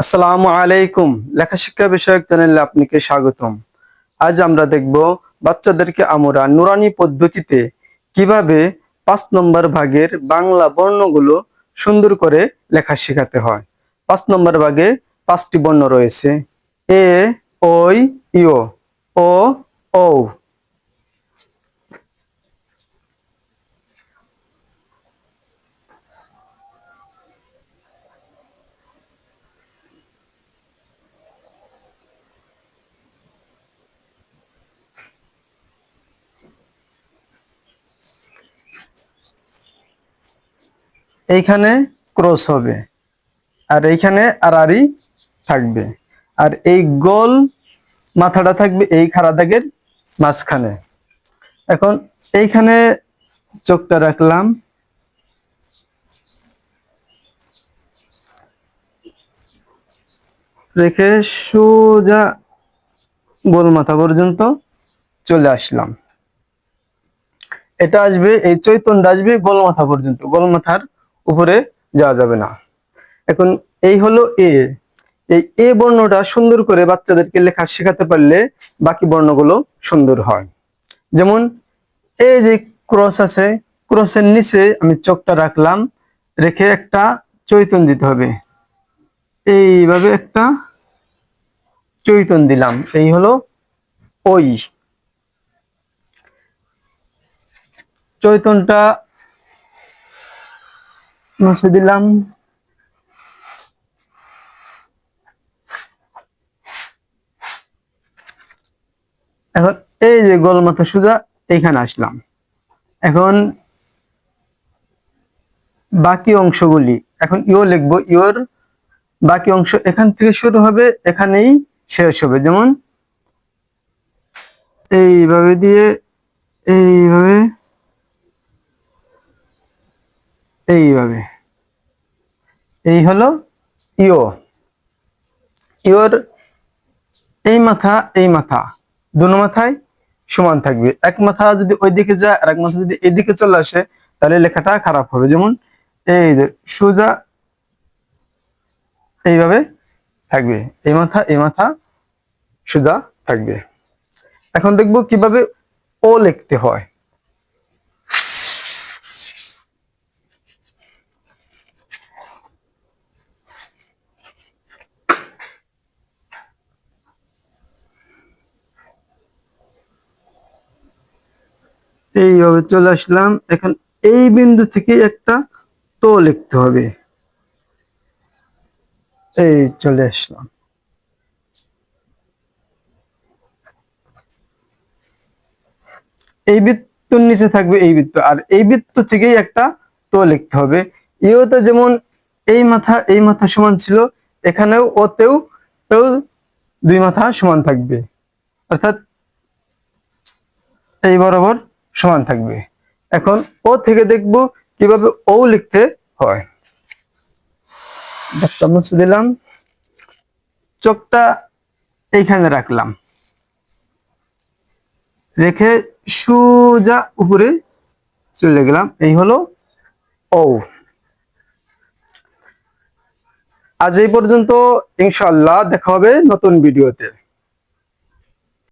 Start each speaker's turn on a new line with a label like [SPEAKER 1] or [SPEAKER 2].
[SPEAKER 1] আসসালামু আলাইকুম। লেখা শিক্ষা বিষয়ক চ্যানেলে আপনাকে স্বাগতম। আজ আমরা দেখব বাচ্চাদেরকে আমরা নুরানি পদ্ধতিতে কিভাবে 5 নম্বর ভাগের বাংলা বর্ণগুলো সুন্দর করে লেখা শেখাতে হয়। 5 নম্বর ভাগে 5টি বর্ণ রয়েছে: এ, ওই, ইও, ও, ঔ। এইখানে ক্রস হবে, আর এইখানে আড়াআড়ি থাকবে, আর এই গোল মাথাটা থাকবে এই খাড়া দাগের মাঝখানে। এখন এইখানে চোখটা রাখলাম, রেখে সোজা গোল মাথা পর্যন্ত চলে আসলাম। এটা আসবে, এই চৈতন্যটা আসবে গোল মাথা পর্যন্ত, গোল মাথার উপরে যাওয়া যাবে না। এখন এই হলো এ। এই এ বর্ণটা সুন্দর করে বাচ্চাদেরকে লেখা শেখাতে পারলে বাকি বর্ণগুলো সুন্দর হয়। যেমন এই যে ক্রস আছে, ক্রসের নিচে আমি চোখটা রাখলাম, রেখে একটা চৈতন্য দিতে হবে। এইভাবে একটা চৈতন্য দিলাম, এই হলো ওই। চৈতন্যটা মুছে দিলাম। এখন এই যে গোল মাথা সোজা এইখানে আসলাম। এখন বাকি অংশগুলি, এখন ইও লিখবো, ইওর বাকি অংশ এখান থেকে শুরু হবে, এখানেই শেষ হবে। যেমন এইভাবে দিয়ে এইভাবে এইভাবে, এই হলো ইও। ইওর এই মাথা এই মাথা দুনো মাথায় সমান থাকবে। এক মাথা যদি ওইদিকে যায় আর এক মাথা যদি এদিকে চলে আসে, তাহলে লেখাটা খারাপ হবে। যেমন এই যে সোজা এইভাবে থাকবে, এই মাথা সোজা থাকবে। এখন দেখবো কিভাবে ও লিখতে হয়। এইভাবে চলে আসলাম। এখন এই বিন্দু থেকে একটা তো লিখতে হবে। এই চলে আসলাম। এই বৃত্তর নিচে থাকবে এই বৃত্ত, আর এই বৃত্ত থেকেই একটা তো লিখতে হবে। ইওতে যেমন এই মাথা সমান ছিল, এখানেও ওতেও দুই মাথা সমান থাকবে, অর্থাৎ এই বরাবর সমান থাকবে। এখন ও থেকে দেখব কিভাবে ও লিখতে হয়। একটা মুছে দিলাম, চোখটা এইখানে রাখলাম, রেখে সোজা উপরে চলে গেলাম, এই হলো ও। আজ এই পর্যন্ত, ইনশাআল্লাহ দেখা হবে নতুন ভিডিওতে।